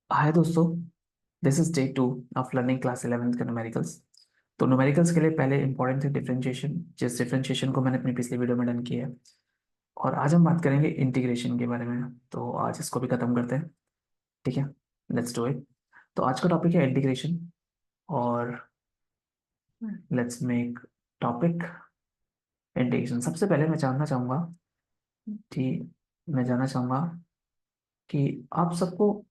हाय दोस्तों, this is day 2 of learning class 11th का numericals. तो न्यूमेरिकल्स के लिए पहले इंपॉर्टेंट है डिफरेंशिएशन, जिस डिफरेंशिएशन को मैंने अपनी पिछली वीडियो में डन किया है। और आज हम बात करेंगे इंटीग्रेशन के बारे में, तो आज इसको भी खत्म करते हैं। ठीक है, लेट्स डू इट। तो आज का टॉपिक है इंटीग्रेशन। और लेट्स मेक टॉपिक इंटीग्रेशन। सबसे पहले मैं जानना चाहूँगा कि मैं जानना चाहूँगा कि आप सबको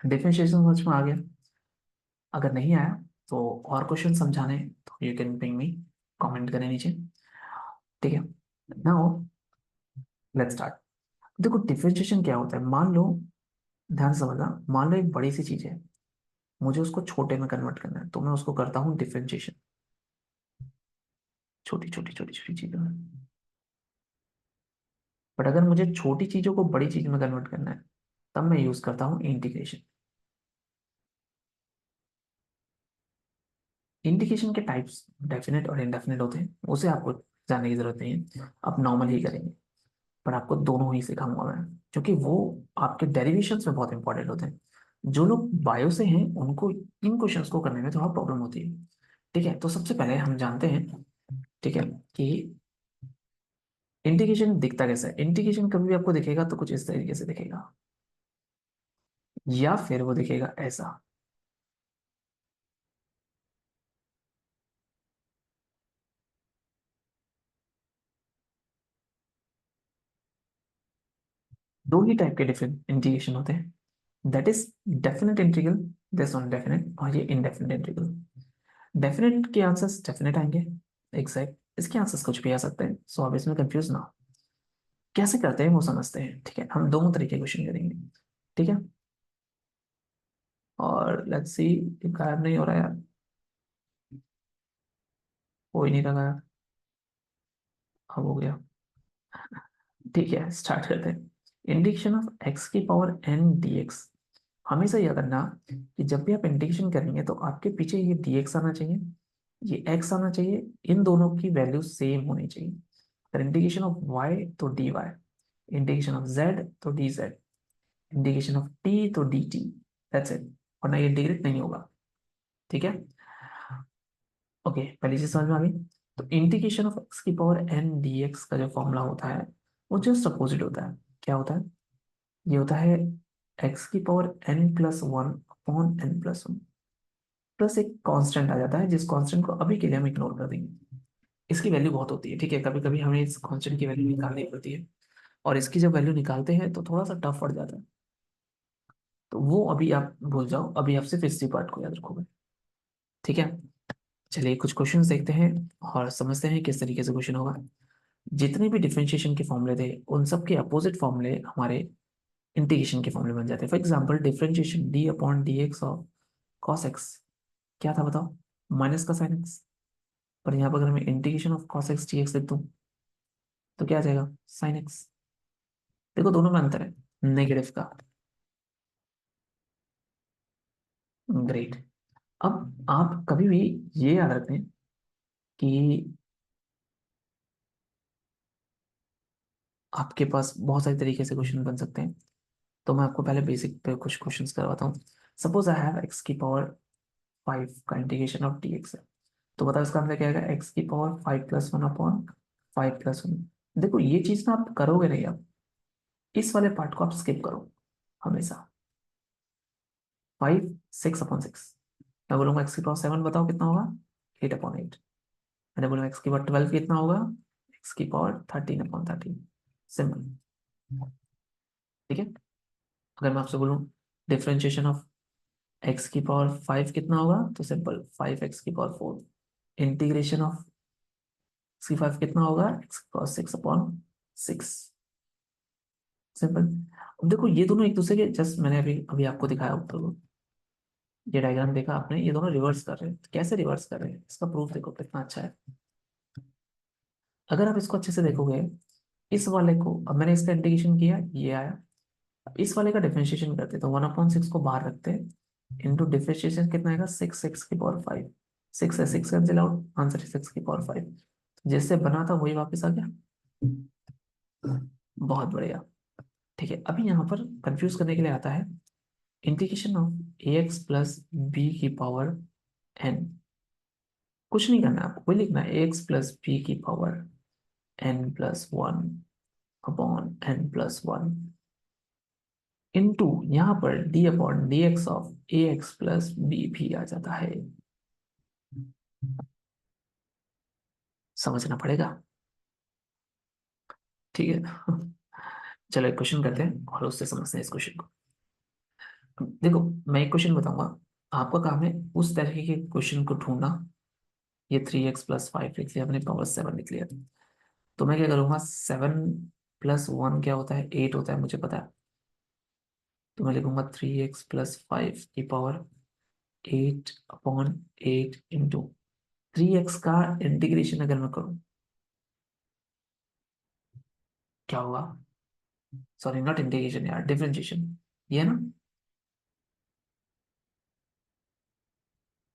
डिफरेंशिएशन समझ में आ गया? अगर नहीं आया तो और क्वेश्चन समझाने तो you can ping me, comment करें नीचे। ठीक है, नाउ लेट्स स्टार्ट। देखो डिफरेंशिएशन क्या होता है। मान लो, ध्यान से समझना, मान लो एक बड़ी सी चीज है, मुझे उसको छोटे में कन्वर्ट करना है, तो मैं उसको करता हूँ डिफरेंशिएशन। छोटी छोटी छोटी छोटी चीजों में। बट अगर मुझे छोटी चीजों को बड़ी चीज में कन्वर्ट करना है, तब मैं यूज करता हूँ इंटीग्रेशन। इंटीग्रेशन के टाइप्स डेफिनेट और इनडेफिनेट होते हैं, उसे आपको जानने की जरूरत नहीं है, आप नॉर्मल ही करेंगे। पर आपको दोनों ही सिखाऊंगा मैं, क्योंकि वो आपके डेरिवेशंस में बहुत इंपॉर्टेंट होते हैं। जो लोग बायो से हैं उनको इन क्वेश्चंस को करने में थोड़ा प्रॉब्लम होती है। ठीक है, तो सबसे पहले हम जानते हैं, ठीक है, कि इंटीग्रेशन दिखता कैसा है। इंटीग्रेशन कभी भी आपको दिखेगा तो कुछ इस तरीके से दिखेगा, या फिर वो दिखेगा ऐसा। दो ही टाइप के डिफरेंट इंटीग्रेशन होते हैं, that is definite integral, this one definite, और ये इनडेफिनेट इंटीग्रल। डेफिनेट के आंसर्स डेफिनेट आएंगे, एग्जैक्ट। इसके आंसर्स कुछ भी आ सकते हैं, सो आप इसमें कंफ्यूज ना हो। कैसे करते हैं वो समझते हैं। ठीक है, हम दोनों तरीके के क्वेश्चन करेंगे। ठीक है, और लेट्स सी, गायब नहीं हो रहा यार, हो ही नहीं रहा गायब। अब हो गया। ठीक है, स्टार्ट करते हैं। इंटीग्रेशन ऑफ एक्स की पावर एन डी एक्स। हमेशा याद रखना कि जब भी आप इंटीग्रेशन करेंगे तो आपके पीछे ये डी एक्स आना चाहिए, ये एक्स आना चाहिए। इन दोनों की वैल्यू सेम होनी चाहिए। अगर इंटीग्रेशन ऑफ वाई तो d y, integration of z तो d z, integration of t तो डी टी। दैट्स इट, वरना ये इंटीग्रेट नहीं होगा। ठीक है, ओके, पहली चीज समझ में आ गई। तो इंटीग्रेशन ऑफ एक्स की पावर एन डी एक्स का जो फॉर्मूला होता है वो जस्ट अपोजिट होता है। क्या होता है? ये होता है एक्स की power n plus one upon n plus one, plus एक कांस्टेंट आ जाता है, जिस कांस्टेंट को अभी के लिए हम इग्नोर कर देंगे। इसकी वैल्यू बहुत होती है, ठीक है, कभी कभी हमें इस कांस्टेंट की वैल्यू निकालनी पड़ती है। और इसकी जब वैल्यू निकालते हैं तो थोड़ा सा टफ पड़ जाता है, तो वो अभी आप भूल जाओ, अभी आप सिर्फ इसी पार्ट को याद रखोगे। ठीक है, चलिए कुछ क्वेश्चंस देखते हैं और समझते हैं किस तरीके से क्वेश्चन होगा। जितने भी डिफरेंशिएशन के फॉर्मूले थे उन सब के अपोजिट फॉर्मूले हमारे इंटीग्रेशन के फॉर्मूले बन जाते हैं। For example differentiation D upon d x of cos x क्या था बताओ? माइनस का साइन एक्स। पर यहाँ पर अगर मैं integration of cos x D x लिख दूँ तो क्या आ जाएगा? Sine x. देखो दोनों में अंतर है, नेगेटिव का। ग्रेट। अब आप कभी भी ये याद रखें कि आपके पास बहुत सारे तरीके से क्वेश्चन बन सकते हैं। तो मैं आपको पहले बेसिक पे कुछ क्वेश्चंस करवाता हूँ। सपोज आई हैव एक्स की पावर 5 का इंटीग्रेशन ऑफ डी एक्स है। तो बताओ इसका आंसर क्या आएगा? एक्स की power 5 plus one upon 5 plus 1। देखो ये चीज ना आप करोगे नहीं, अब इस वाले पार्ट को आप स्किप करो हमेशा। 5 6 अपॉन 6। मैं बोलूंगा एक्स की पावर 7 बताओ कितना होगा? 8 अपॉन 8। मैंने बोला एक्स की पावर 12 कितना होगा? एक्स की पावर 13 अपॉन 13। सिंपल। ठीक है, अगर मैं आपसे बोलूं डिफरेंशिएशन ऑफ एक्स की पावर 5 कितना होगा, तो सिंपल 5 एक्स की पावर 4। इंटीग्रेशन ऑफ एक्स की 5 कितना होगा? एक्स की पावर 6 अपॉन 6। सिंपल। अब देखो ये दोनों एक दूसरे के जस्ट, मैंने अभी अभी आपको दिखाया ऊपर को, ये डायग्राम देखा आपने, ये दोनों रिवर्स कर रहे हैं। तो कैसे रिवर्स कर रहे हैं इसका प्रूफ देखो कितना अच्छा है। अगर आप इसको अच्छे से देखोगे, इस वाले को अब मैंने इसका इंटीग्रेशन किया, ये आया। अब इस वाले का डिफरेंशिएशन करते तो 1/6 को बाहर रखते हैं, इंटू डिफरेंशिएशन कितना आएगा? 6 6 की पावर 5। 6 है, 6 कैंसिल आउट, आंसर है 6 की पावर 5। जैसे बना था वही वापस आ गया। बहुत बढ़िया। ठीक है, अभी यहाँ पर कंफ्यूज करने के लिए आता है integration of a x plus b की पावर एन, कुछ नहीं करना है आपको, कोई लिखना है ए एक्स प्लस बी की power n plus one upon n plus one into यहाँ पर d upon d x of a x plus b भी आ जाता है। समझना पड़ेगा, ठीक है। चलो एक क्वेश्चन करते हैं और उससे समझते हैं इस क्वेश्चन को। देखो, मैं एक क्वेश्चन बताऊंगा, आपका काम है उस तरीके के क्वेश्चन को ढूंढना। ये 3x+5 लिख लिया, अपने पावर 7 लिख लिया। तो मैं क्या करूंगा, 7 + 1 क्या होता है, 8 होता है, मुझे पता है। तो मैं लिखूंगा 3x+5 की पावर 8/8 इंटू 3x का इंटीग्रेशन अगर मैं करूं, क्या होगा, सॉरी नॉट इंटीग्रेशन यार, डिफरेंशिएशन, ये ना।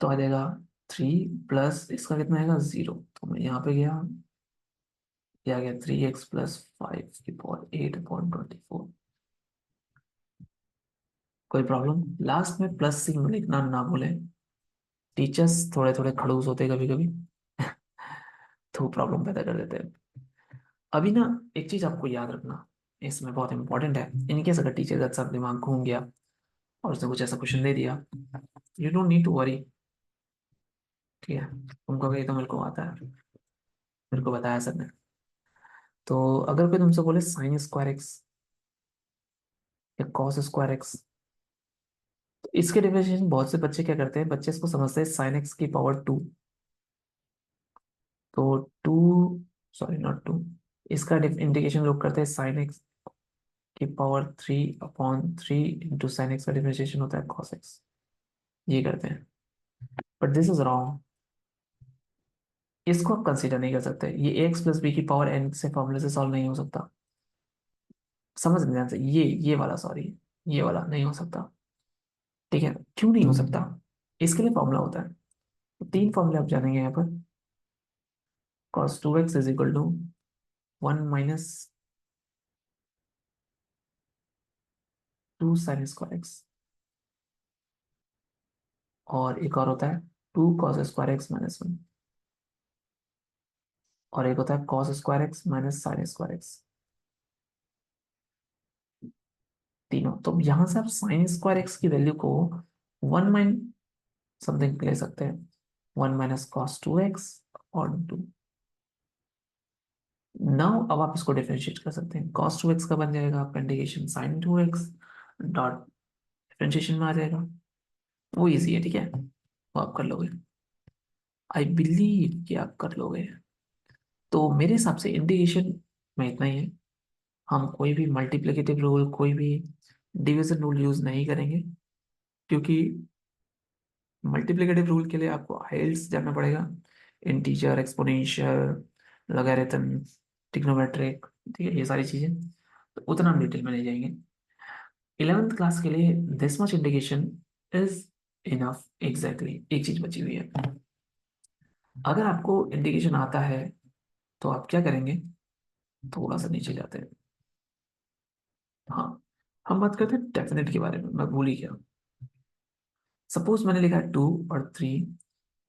तो आ जाएगा 3 प्लस इसका कितना आएगा 0, तो मैं यहाँ पे गया, ये आ गया 3x+5 की पावर 8/24। कोई प्रॉब्लम, लास्ट में प्लस सिग्नल लिखना ना भूलें, टीचर्स थोड़े थोड़े खड़ूस होते कभी कभी। तो प्रॉब्लम पैदा कर देते हैं। अभी ना, एक चीज आपको याद रखना, इसमें बहुत इंपॉर्टेंट है। इनकेस अगर टीचर का सब दिमाग घूम गया और उसने कुछ ऐसा क्वेश्चन दे दिया, you don't need to worry, ठीक है। तुमको ये तो मेरे को आता है, मेरे को बताया सर ने। तो अगर कोई तुमसे बोले साइन स्क्वायर एक्स या कॉस स्क्वायर एक्स, तो इसके डिफरेंशिएशन बहुत से बच्चे क्या करते हैं, बच्चे इसको समझते हैं साइन एक्स की पावर 2। तो 2, सॉरी नॉट 2, इसका इंटीग्रेशन लोग करते हैं साइन एक्स की पावर 3/3 इंटू साइन एक्स का डिफरेंशिएशन होता है कॉस एक्स, ये करते हैं। बट दिस इज रॉन्ग, इसको आप कंसीडर नहीं कर सकते, ये एक्स प्लस बी की पावर एन से फॉर्मूले से सॉल्व नहीं हो सकता। समझ नहीं ध्यान से, ये वाला, सॉरी, ये वाला नहीं हो सकता, ठीक है। क्यों नहीं हो सकता, इसके लिए फॉर्मूला होता है। तो 3 फॉर्मूले आप जानेंगे यहाँ पर। cos 2x is equal to 1 minus 2 sine square x, और एक और होता है 2 cos स्क्वायर एक्स माइनस 1, और एक होता है cos square x minus sign square x. तीनों, तो यहां से आप साइन स्क्वायर एक्स की वैल्यू को 1 माइन समथिंग ले सकते हैं, 1 - cos 2x और 2। नाउ अब आप इसको डिफरेंशिएट कर सकते हैं, cos 2x का बन जाएगा आपका integration sin 2x dot differentiation में आ जाएगा। वो इजी है, ठीक है, वो आप कर लोगे, आई बिलीव कि आप कर लोगे। तो मेरे हिसाब से इंटीग्रेशन में इतना ही है। हम कोई भी मल्टीप्लिकेटिव रूल, कोई भी डिवीजन रूल यूज नहीं करेंगे, क्योंकि मल्टीप्लिकेटिव रूल के लिए आपको आइल्स जानना पड़ेगा, इंटीजर, एक्सपोनेंशियल, लॉगरिथम, ट्रिग्नोमेट्रिक, ठीक है, ये सारी चीजें, तो उतना हम डिटेल में नहीं जाएंगे। 11th क्लास के लिए this much integration is enough. Exactly, एक चीज बची हुई है। अगर आपको इंटीग्रेशन आता है तो आप क्या करेंगे, थोड़ा सा नीचे जाते हैं। हाँ, हम बात करते हैं डेफिनेट के बारे में, मैं भूल ही गया। सपोज मैंने लिखा है 2 और 3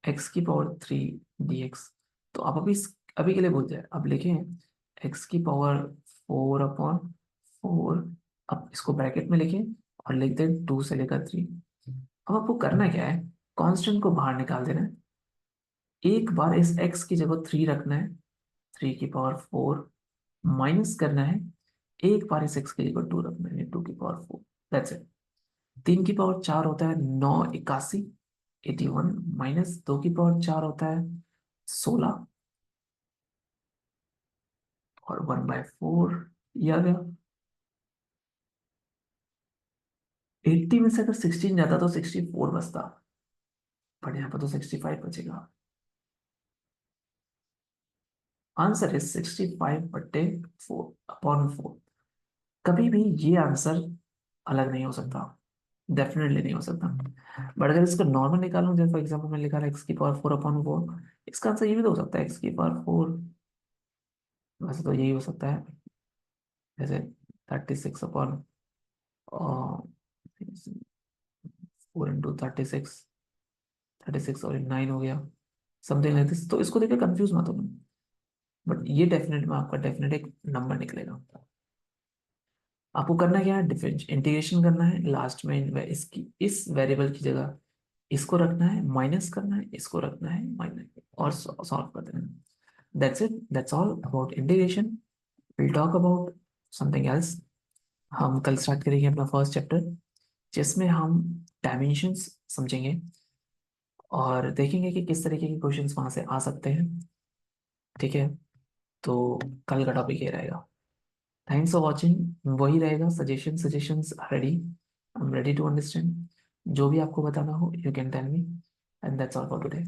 x⁻³ dx। तो आप अभी अभी के लिए भूल जाए, अब लिखें x⁻4/4। अब इसको ब्रैकेट में लिखें और लिख दें 2 से लेकर 3। अब आपको करना क्या है, कांस्टेंट को बाहर निकाल देना है, एक बार इस x की जगह 3 रखना है, 3⁴ माइनस करना है, एक बार इस x की जगह 2 रखना है, 2⁴। That's it. 3⁴ होता है 981, 81, माइनस 2⁴ होता है 16, और 1/4 ये आ गया। 80 में से अगर 16 जाता तो 64 बचता, बट यहाँ पर तो 65 बचेगा। Answer is 65/4। कभी भी ये आंसर अलग नहीं हो सकता, डेफिनेटली नहीं हो सकता। बट अगर इसको नॉर्मल निकालूं, जैसे फॉर एग्जाम्पल मैं लिखा है x⁴/4, इसका आंसर ये भी तो हो सकता है x⁴। वैसे तो यही हो सकता है, जैसे 36 अपॉन 4 इंटू 36, 36 और 9 हो गया, समथिंग लाइक दिस। तो इसको देखकर कंफ्यूज मत होना, बट ये डेफिनेट में आपका डेफिनेट एक नंबर निकलेगा। आपको करना क्या है, डिफरेंस इंटीग्रेशन करना है, लास्ट में इसकी इस वेरिएबल की जगह इसको रखना है, माइनस करना है, इसको रखना है माइनस, और सॉल्व कर देना। That's it, that's all about integration. Will talk about something else. हम कल स्टार्ट करेंगे अपना फर्स्ट चैप्टर, जिसमें हम डायमेंशंस समझेंगे और देखेंगे कि किस तरीके के क्वेश्चंस वहां से आ सकते हैं। ठीक है, तो कल का टॉपिक ये रहेगा। Thanks for watching. वही रहेगा, suggestions ready, I am ready to understand. जो भी आपको बताना हो you can tell me, and that's all for today.